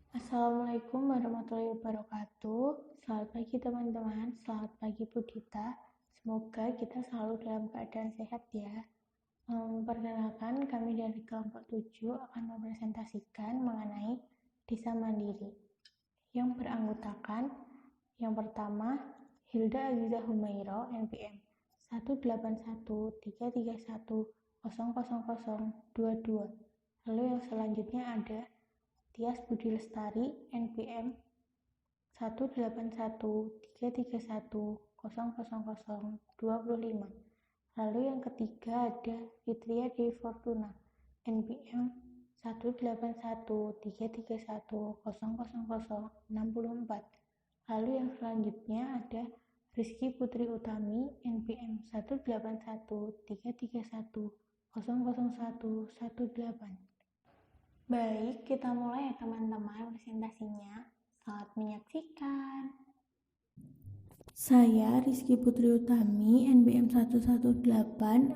Assalamualaikum warahmatullahi wabarakatuh. Selamat pagi teman-teman, selamat pagi Budita. Semoga kita selalu dalam keadaan sehat ya. Perkenalkan, kami dari kelompok 7 akan mempresentasikan mengenai desa mandiri yang beranggotakan yang pertama, Hilda Aziza Humairo, NPM 18133100022. Lalu yang selanjutnya ada Tias Budi Lestari, NPM 18133100025. Lalu yang ketiga ada Fitria Dewi Fortuna, NPM 18133100064. Lalu yang selanjutnya ada Rizky Putri Utami, NPM 18133100118. Baik, kita mulai ya teman-teman presentasinya. Selamat menyaksikan. Saya Rizky Putri Utami, NPM 118,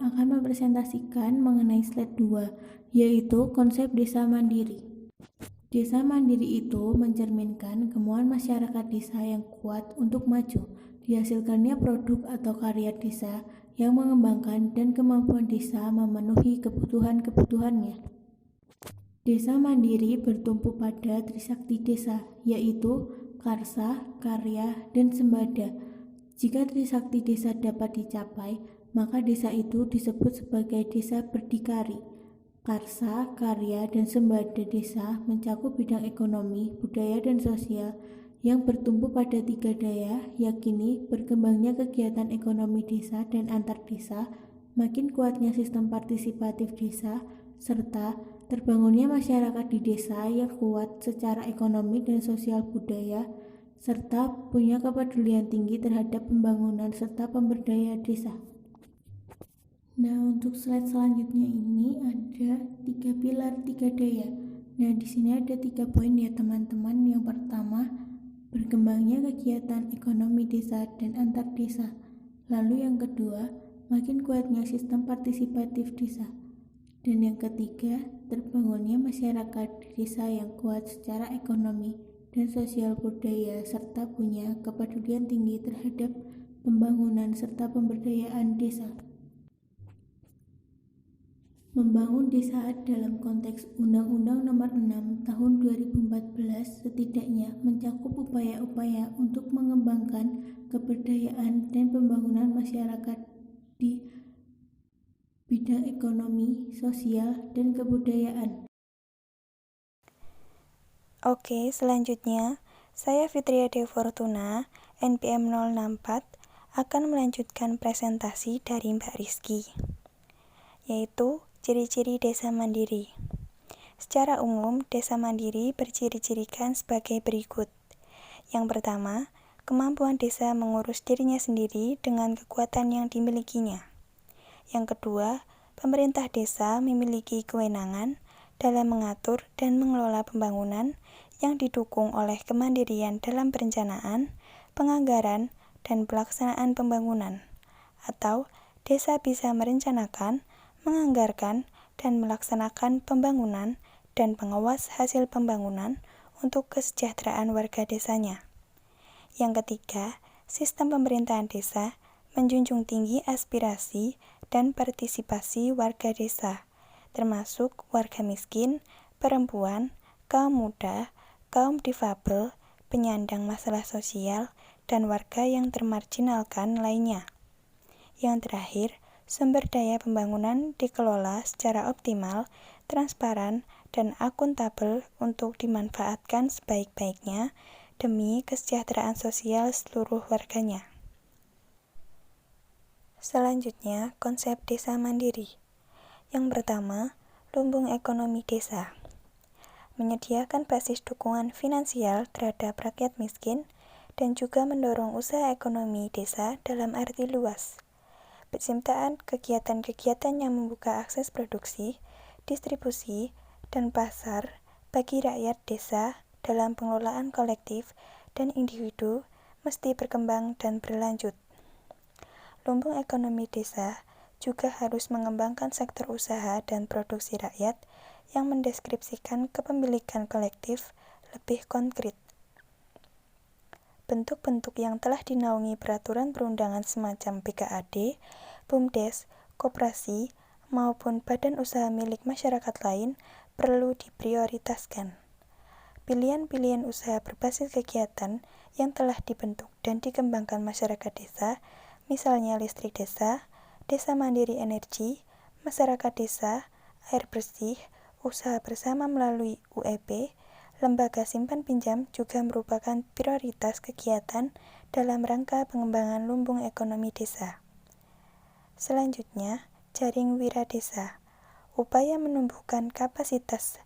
akan mempresentasikan mengenai slide 2, yaitu konsep desa mandiri. Desa mandiri itu mencerminkan kemauan masyarakat desa yang kuat untuk maju. Dihasilkannya produk atau karya desa yang mengembangkan dan kemampuan desa memenuhi kebutuhan-kebutuhannya. Desa mandiri bertumpu pada trisakti desa, yaitu karsa, karya, dan sembada. Jika trisakti desa dapat dicapai, maka desa itu disebut sebagai desa berdikari. Karsa, karya, dan sembada desa mencakup bidang ekonomi, budaya, dan sosial yang bertumpu pada 3 daya, yakini berkembangnya kegiatan ekonomi desa dan antar desa, makin kuatnya sistem partisipatif desa, serta terbangunnya masyarakat di desa yang kuat secara ekonomi dan sosial budaya, serta punya kepedulian tinggi terhadap pembangunan serta pemberdayaan desa. Nah, untuk slide selanjutnya ini ada 3 pilar 3 daya. Nah, di sini ada 3 poin ya teman-teman. Yang pertama, berkembangnya kegiatan ekonomi desa dan antar desa. Lalu yang kedua, makin kuatnya sistem partisipatif desa. Dan yang ketiga, terbangunnya masyarakat desa yang kuat secara ekonomi dan sosial budaya serta punya kepedulian tinggi terhadap pembangunan serta pemberdayaan desa. Membangun desa dalam konteks Undang-Undang Nomor 6 Tahun 2014 setidaknya mencakup upaya-upaya untuk mengembangkan keberdayaan dan pembangunan masyarakat di bidang ekonomi, sosial, dan kebudayaan. Oke, selanjutnya saya Fitria Dewi Fortuna, NPM 064, akan melanjutkan presentasi dari Mbak Rizky, yaitu ciri-ciri desa mandiri. Secara umum, desa mandiri berciri-cirikan sebagai berikut. Yang pertama, kemampuan desa mengurus dirinya sendiri dengan kekuatan yang dimilikinya. Yang kedua, pemerintah desa memiliki kewenangan dalam mengatur dan mengelola pembangunan yang didukung oleh kemandirian dalam perencanaan, penganggaran, dan pelaksanaan pembangunan. Atau, desa bisa merencanakan, menganggarkan, dan melaksanakan pembangunan dan pengawas hasil pembangunan untuk kesejahteraan warga desanya. Yang ketiga, sistem pemerintahan desa menjunjung tinggi aspirasi dan partisipasi warga desa, termasuk warga miskin, perempuan, kaum muda, kaum difabel, penyandang masalah sosial, dan warga yang termarginalkan lainnya. Yang terakhir, sumber daya pembangunan dikelola secara optimal, transparan, dan akuntabel untuk dimanfaatkan sebaik-baiknya demi kesejahteraan sosial seluruh warganya. Selanjutnya, konsep desa mandiri. Yang pertama, lumbung ekonomi desa. Menyediakan basis dukungan finansial terhadap rakyat miskin dan juga mendorong usaha ekonomi desa dalam arti luas. Penciptaan kegiatan-kegiatan yang membuka akses produksi, distribusi, dan pasar bagi rakyat desa dalam pengelolaan kolektif dan individu mesti berkembang dan berlanjut. Lumbung ekonomi desa juga harus mengembangkan sektor usaha dan produksi rakyat yang mendeskripsikan kepemilikan kolektif, lebih konkret. Bentuk-bentuk yang telah dinaungi peraturan perundangan semacam BKAD, BUMDes, koperasi, maupun badan usaha milik masyarakat lain perlu diprioritaskan. Pilihan-pilihan usaha berbasis kegiatan yang telah dibentuk dan dikembangkan masyarakat desa, misalnya listrik desa, desa mandiri energi, masyarakat desa, air bersih, usaha bersama melalui UEP, lembaga simpan pinjam juga merupakan prioritas kegiatan dalam rangka pengembangan lumbung ekonomi desa. Selanjutnya, jaring wira desa, upaya menumbuhkan kapasitas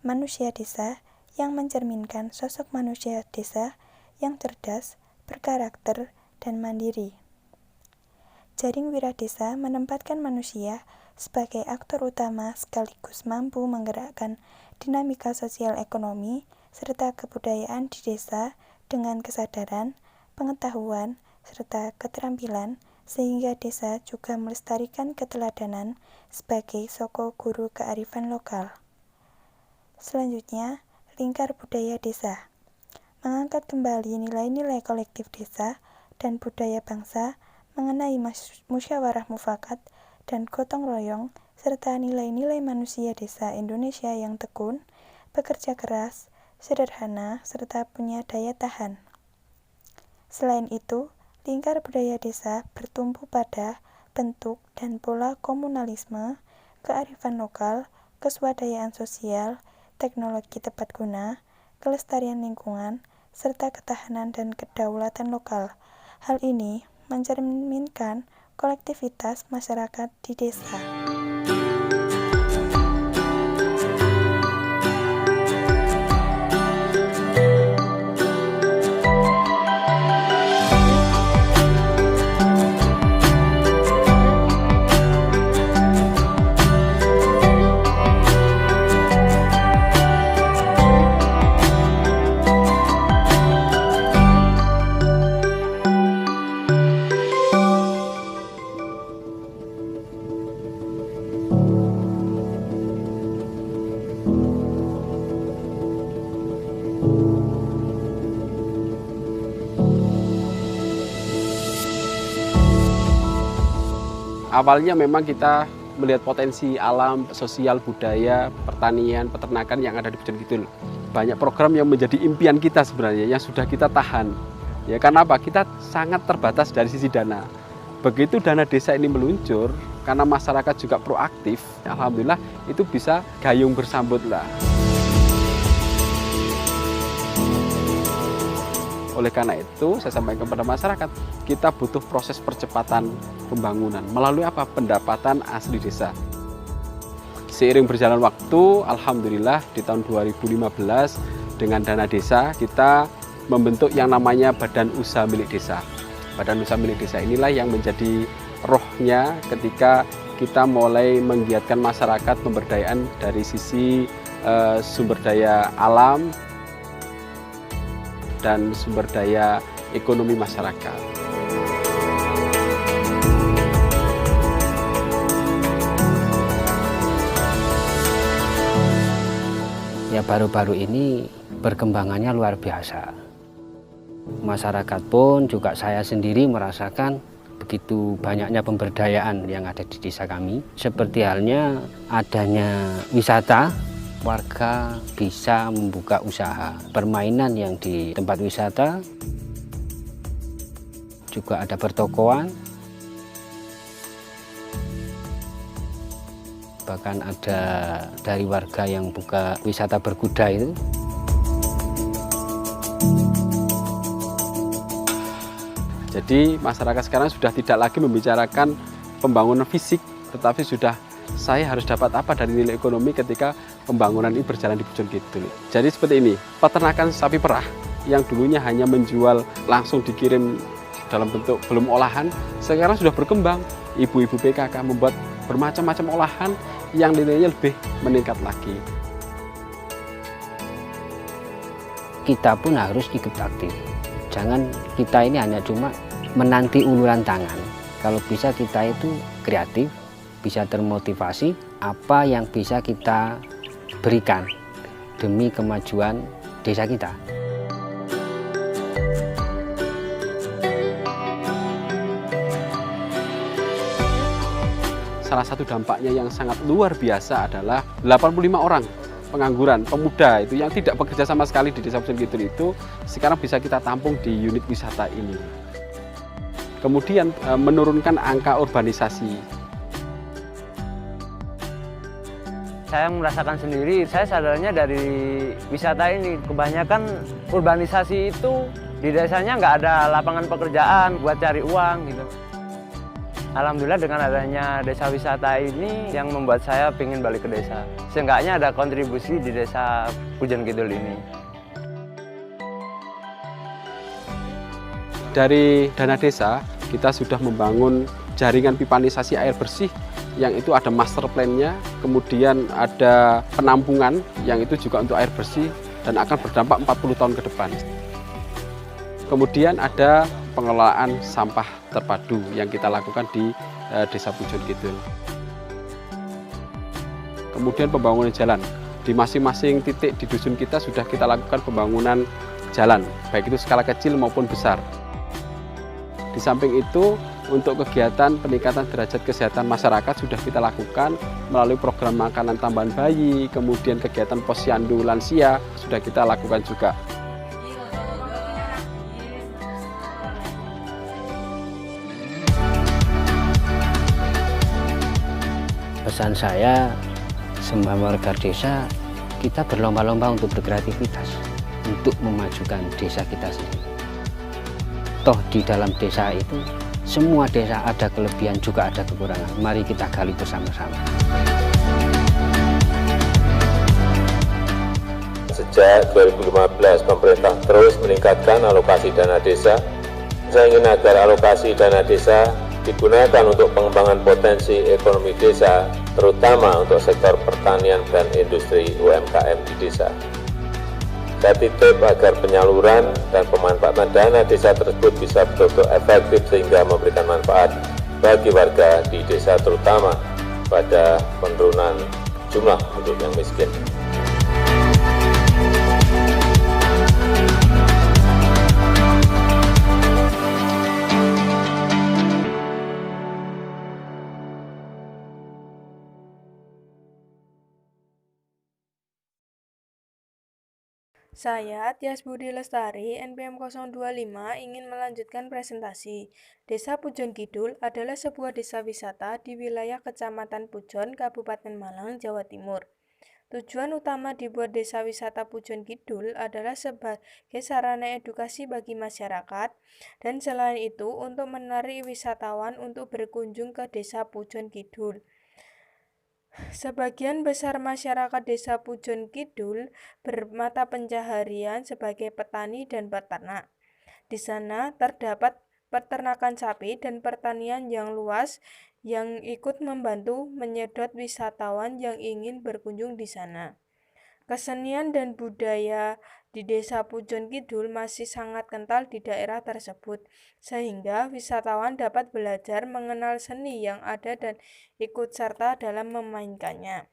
manusia desa yang mencerminkan sosok manusia desa yang cerdas, berkarakter, dan mandiri. Jaring wira desa menempatkan manusia sebagai aktor utama sekaligus mampu menggerakkan dinamika sosial ekonomi serta kebudayaan di desa dengan kesadaran, pengetahuan, serta keterampilan sehingga desa juga melestarikan keteladanan sebagai soko guru kearifan lokal. Selanjutnya, lingkar budaya desa. Mengangkat kembali nilai-nilai kolektif desa dan budaya bangsa mengenai musyawarah mufakat dan gotong royong serta nilai-nilai manusia desa Indonesia yang tekun, bekerja keras, sederhana, serta punya daya tahan. Selain itu, lingkar budaya desa bertumpu pada bentuk dan pola komunalisme, kearifan lokal, keswadayaan sosial, teknologi tepat guna, kelestarian lingkungan, serta ketahanan dan kedaulatan lokal. Hal ini mencerminkan kolektivitas masyarakat di desa. Awalnya memang kita melihat potensi alam, sosial, budaya, pertanian, peternakan yang ada di Bojon Kidul. Banyak program yang menjadi impian kita sebenarnya, yang sudah kita tahan. Ya, karena apa? Kita sangat terbatas dari sisi dana. Begitu dana desa ini meluncur, karena masyarakat juga proaktif, alhamdulillah itu bisa gayung bersambut lah. Oleh karena itu, saya sampaikan kepada masyarakat, kita butuh proses percepatan pembangunan. Melalui apa? Pendapatan asli desa. Seiring berjalan waktu, alhamdulillah di tahun 2015 dengan dana desa, kita membentuk yang namanya Badan Usaha Milik Desa. Badan Usaha Milik Desa inilah yang menjadi rohnya ketika kita mulai menggiatkan masyarakat pemberdayaan dari sisi sumber daya alam, dan sumber daya ekonomi masyarakat. Ya, baru-baru ini perkembangannya luar biasa. Masyarakat pun juga saya sendiri merasakan begitu banyaknya pemberdayaan yang ada di desa kami. Seperti halnya adanya wisata, warga bisa membuka usaha permainan yang di tempat wisata, juga ada pertokoan, bahkan ada dari warga yang buka wisata berkuda itu. Jadi masyarakat sekarang sudah tidak lagi membicarakan pembangunan fisik, tetapi sudah saya harus dapat apa dari nilai ekonomi ketika pembangunan ini berjalan di Bojon Kidul. Jadi seperti ini, peternakan sapi perah yang dulunya hanya menjual langsung dikirim dalam bentuk belum olahan, sekarang sudah berkembang. Ibu-ibu PKK membuat bermacam-macam olahan yang nilainya lebih meningkat lagi. Kita pun harus ikut aktif. Jangan kita ini hanya cuma menanti uluran tangan. Kalau bisa kita itu kreatif, bisa termotivasi apa yang bisa kita berikan demi kemajuan desa kita. Salah satu dampaknya yang sangat luar biasa adalah 85 orang pengangguran pemuda itu yang tidak bekerja sama sekali di Desa Pujon Kidul itu sekarang bisa kita tampung di unit wisata ini. Kemudian menurunkan angka urbanisasi. Saya merasakan sendiri, saya sadarnya dari wisata ini. Kebanyakan urbanisasi itu di desanya nggak ada lapangan pekerjaan buat cari uang gitu. Alhamdulillah dengan adanya desa wisata ini yang membuat saya ingin balik ke desa. Seenggaknya ada kontribusi di Desa Pujon Kidul ini. Dari dana desa, kita sudah membangun jaringan pipanisasi air bersih yang itu ada master plan-nya, kemudian ada penampungan yang itu juga untuk air bersih dan akan berdampak 40 tahun ke depan. Kemudian ada pengelolaan sampah terpadu yang kita lakukan di Desa Pujon Kidul. Kemudian pembangunan jalan. Di masing-masing titik di dusun kita sudah kita lakukan pembangunan jalan, baik itu skala kecil maupun besar. Di samping itu, untuk kegiatan peningkatan derajat kesehatan masyarakat sudah kita lakukan melalui program makanan tambahan bayi, kemudian kegiatan posyandu lansia sudah kita lakukan juga. Pesan saya, semua warga desa, kita berlomba-lomba untuk berkreativitas, untuk memajukan desa kita sendiri. Toh di dalam desa itu, semua desa ada kelebihan juga ada kekurangan. Mari kita gali bersama-sama. Sejak 2015, pemerintah terus meningkatkan alokasi dana desa. Saya ingin agar alokasi dana desa digunakan untuk pengembangan potensi ekonomi desa, terutama untuk sektor pertanian dan industri UMKM di desa. Saya titip agar penyaluran dan pemanfaatan dana desa tersebut bisa betul-betul efektif sehingga memberikan manfaat bagi warga di desa, terutama pada penurunan jumlah penduduk yang miskin. Saya, Tias Budi Lestari, NPM 025, ingin melanjutkan presentasi. Desa Pujon Kidul adalah sebuah desa wisata di wilayah Kecamatan Pujon, Kabupaten Malang, Jawa Timur. Tujuan utama dibuat desa wisata Pujon Kidul adalah sebagai sarana edukasi bagi masyarakat, dan selain itu untuk menarik wisatawan untuk berkunjung ke desa Pujon Kidul. Sebagian besar masyarakat desa Pujon Kidul bermata pencaharian sebagai petani dan peternak. Di sana terdapat peternakan sapi dan pertanian yang luas yang ikut membantu menyedot wisatawan yang ingin berkunjung di sana. Kesenian dan budaya di Desa Pujon Kidul masih sangat kental di daerah tersebut, sehingga wisatawan dapat belajar mengenal seni yang ada dan ikut serta dalam memainkannya.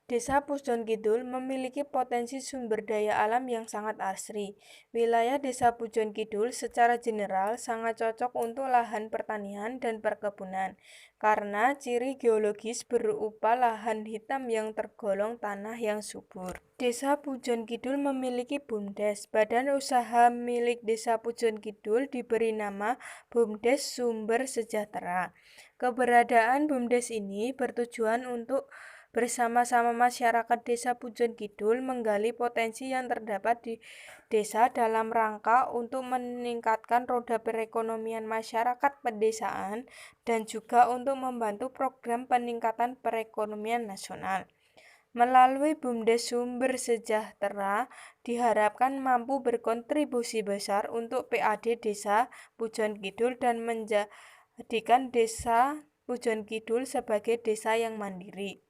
Desa Pujon Kidul memiliki potensi sumber daya alam yang sangat asri. Wilayah Desa Pujon Kidul secara general sangat cocok untuk lahan pertanian dan perkebunan, karena ciri geologis berupa lahan hitam yang tergolong tanah yang subur. Desa Pujon Kidul memiliki BUMDes. Badan usaha milik Desa Pujon Kidul diberi nama BUMDes Sumber Sejahtera. Keberadaan BUMDes ini bertujuan untuk bersama-sama masyarakat Desa Pujon Kidul menggali potensi yang terdapat di desa dalam rangka untuk meningkatkan roda perekonomian masyarakat pedesaan dan juga untuk membantu program peningkatan perekonomian nasional. Melalui BUMDes Sumber Sejahtera diharapkan mampu berkontribusi besar untuk PAD Desa Pujon Kidul dan menjadikan Desa Pujon Kidul sebagai desa yang mandiri.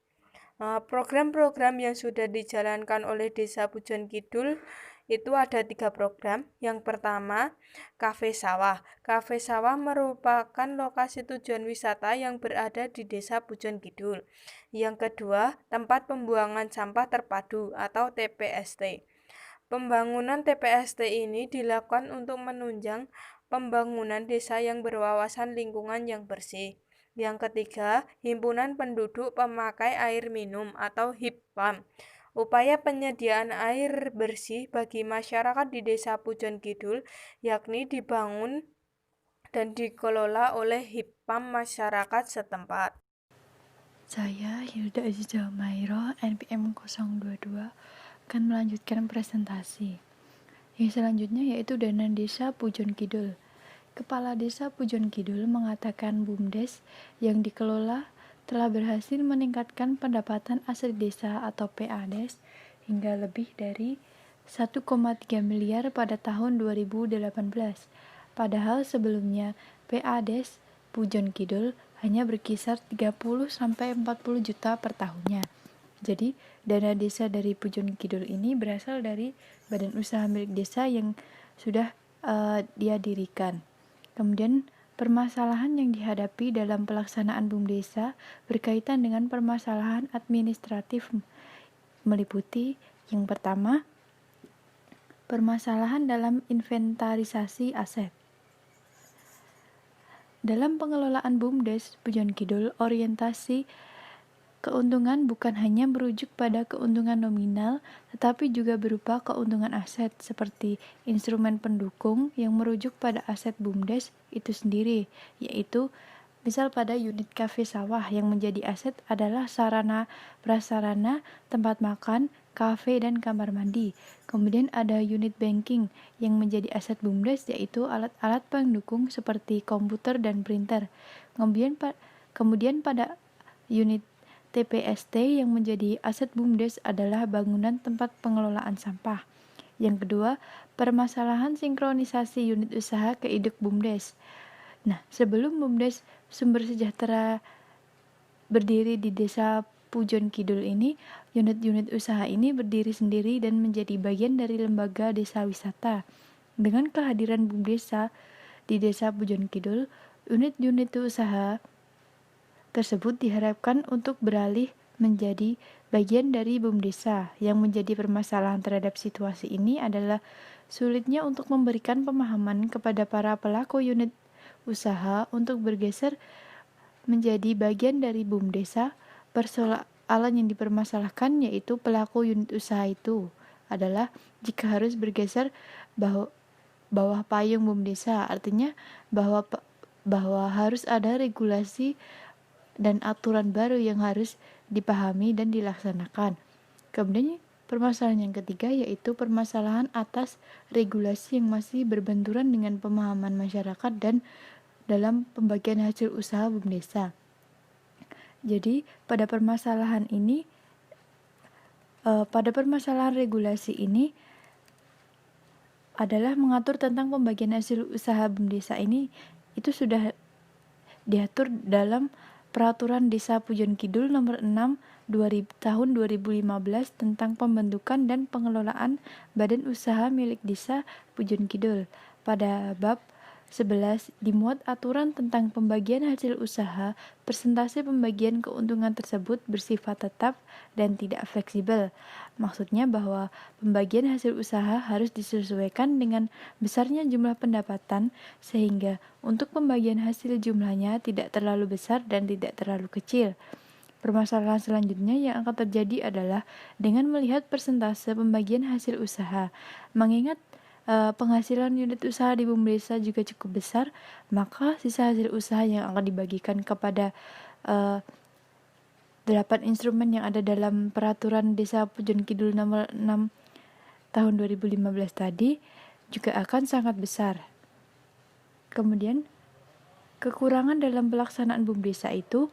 Program-program yang sudah dijalankan oleh Desa Pujon Kidul itu ada 3 program. Yang pertama, Kafe Sawah. Kafe Sawah merupakan lokasi tujuan wisata yang berada di Desa Pujon Kidul. Yang kedua, Tempat Pembuangan Sampah Terpadu atau TPST. Pembangunan TPST ini dilakukan untuk menunjang pembangunan desa yang berwawasan lingkungan yang bersih. Yang ketiga, himpunan penduduk pemakai air minum atau HIPPAM. Upaya penyediaan air bersih bagi masyarakat di Desa Pujon Kidul yakni dibangun dan dikelola oleh HIPPAM masyarakat setempat. Saya Hilda Aziza Mairo, NPM 022, akan melanjutkan presentasi. Yang selanjutnya yaitu dana Desa Pujon Kidul. Kepala Desa Pujon Kidul mengatakan BUMDes yang dikelola telah berhasil meningkatkan pendapatan asli desa atau PADes hingga lebih dari 1,3 miliar pada tahun 2018. Padahal sebelumnya PADes Pujon Kidul hanya berkisar 30-40 juta per tahunnya. Jadi, dana desa dari Pujon Kidul ini berasal dari badan usaha milik desa yang sudah dia dirikan. Kemudian, permasalahan yang dihadapi dalam pelaksanaan BUMDesa berkaitan dengan permasalahan administratif meliputi yang pertama, permasalahan dalam inventarisasi aset. Dalam pengelolaan BUMDes Pujon Kidul, orientasi keuntungan bukan hanya merujuk pada keuntungan nominal, tetapi juga berupa keuntungan aset seperti instrumen pendukung yang merujuk pada aset BUMDes itu sendiri, yaitu misal pada unit kafe sawah yang menjadi aset adalah sarana prasarana, tempat makan, kafe, dan kamar mandi. Kemudian ada unit banking yang menjadi aset BUMDes, yaitu alat-alat pendukung seperti komputer dan printer. Kemudian pada unit TPST yang menjadi aset BUMDes adalah bangunan tempat pengelolaan sampah. Yang kedua, permasalahan sinkronisasi unit usaha ke induk BUMDes. Nah, sebelum BUMDes Sumber Sejahtera berdiri di Desa Pujon Kidul ini, unit-unit usaha ini berdiri sendiri dan menjadi bagian dari lembaga desa wisata. Dengan kehadiran BUMDesa di Desa Pujon Kidul, unit-unit usaha tersebut diharapkan untuk beralih menjadi bagian dari BUMDesa. Yang menjadi permasalahan terhadap situasi ini adalah sulitnya untuk memberikan pemahaman kepada para pelaku unit usaha untuk bergeser menjadi bagian dari BUMDesa. Persoalan yang dipermasalahkan yaitu pelaku unit usaha itu adalah jika harus bergeser bawah payung BUMDesa, artinya bahwa harus ada regulasi dan aturan baru yang harus dipahami dan dilaksanakan. Kemudian permasalahan yang ketiga yaitu permasalahan atas regulasi yang masih berbenturan dengan pemahaman masyarakat dan dalam pembagian hasil usaha BUMDesa. Jadi pada permasalahan regulasi ini adalah mengatur tentang pembagian hasil usaha BUMDesa ini itu sudah diatur dalam Peraturan Desa Pujon Kidul Nomor 6 Tahun 2015 tentang pembentukan dan pengelolaan Badan Usaha milik Desa Pujon Kidul. Pada bab 11 dimuat aturan tentang pembagian hasil usaha. Persentase pembagian keuntungan tersebut bersifat tetap dan tidak fleksibel. Maksudnya bahwa pembagian hasil usaha harus disesuaikan dengan besarnya jumlah pendapatan, sehingga untuk pembagian hasil jumlahnya tidak terlalu besar dan tidak terlalu kecil. Permasalahan selanjutnya yang akan terjadi adalah dengan melihat persentase pembagian hasil usaha. Mengingat penghasilan unit usaha di BUMDesa juga cukup besar, maka sisa hasil usaha yang akan dibagikan kepada 8 instrumen yang ada dalam Peraturan Desa Pujon Kidul Nomor 6 Tahun 2015 tadi juga akan sangat besar. Kemudian, kekurangan dalam pelaksanaan BUMDesa itu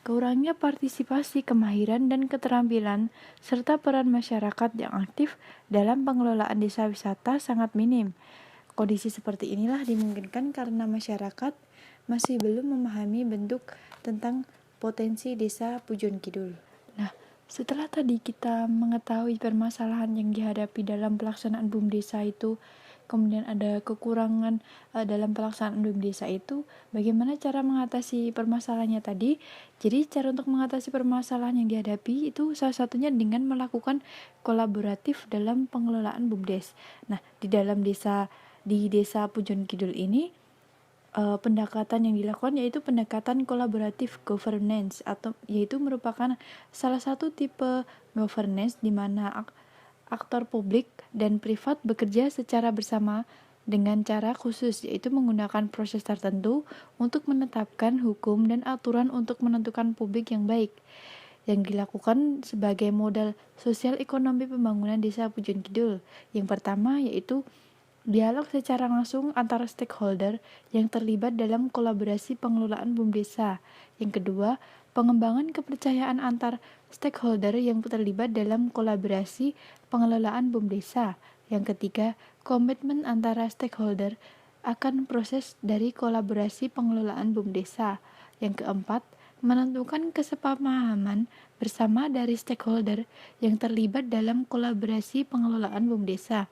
kurangnya partisipasi, kemahiran, dan keterampilan, serta peran masyarakat yang aktif dalam pengelolaan desa wisata sangat minim. Kondisi seperti inilah dimungkinkan karena masyarakat masih belum memahami bentuk tentang potensi Desa Pujon Kidul. Nah, setelah tadi kita mengetahui permasalahan yang dihadapi dalam pelaksanaan BUMDesa itu kemudian ada kekurangan dalam pelaksanaan BUM desa itu, bagaimana cara mengatasi permasalahannya tadi? Jadi cara untuk mengatasi permasalahan yang dihadapi itu salah satunya dengan melakukan kolaboratif dalam pengelolaan BUMDes. Nah, di desa Pujon Kidul ini pendekatan yang dilakukan yaitu pendekatan kolaboratif governance, atau yaitu merupakan salah satu tipe governance di mana aktor publik dan privat bekerja secara bersama dengan cara khusus, yaitu menggunakan proses tertentu untuk menetapkan hukum dan aturan untuk menentukan publik yang baik, yang dilakukan sebagai modal sosial ekonomi pembangunan desa Pujon Kidul. Yang pertama yaitu dialog secara langsung antara stakeholder yang terlibat dalam kolaborasi pengelolaan BUM desa. Yang kedua, pengembangan kepercayaan antar stakeholder yang terlibat dalam kolaborasi pengelolaan BUM desa. Yang ketiga, komitmen antara stakeholder akan proses dari kolaborasi pengelolaan BUM desa. Yang keempat, menentukan kesepakaman bersama dari stakeholder yang terlibat dalam kolaborasi pengelolaan BUM desa.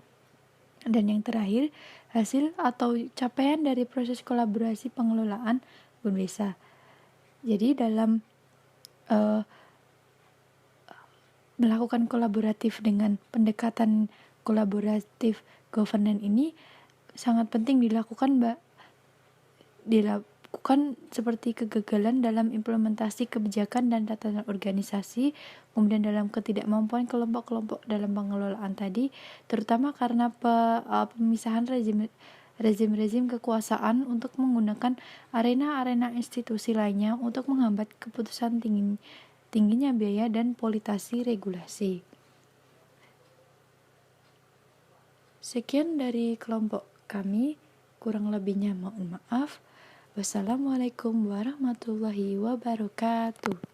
Dan yang terakhir, hasil atau capaian dari proses kolaborasi pengelolaan BUM desa. Jadi dalam melakukan kolaboratif dengan pendekatan kolaboratif governance ini sangat penting dilakukan seperti kegagalan dalam implementasi kebijakan dan tatanan organisasi, kemudian dalam ketidakmampuan kelompok-kelompok dalam pengelolaan tadi, terutama karena pemisahan rezim kekuasaan untuk menggunakan arena-arena institusi lainnya untuk menghambat keputusan tingginya biaya dan politisasi regulasi. Sekian dari kelompok kami, kurang lebihnya mohon maaf. Wassalamualaikum warahmatullahi wabarakatuh.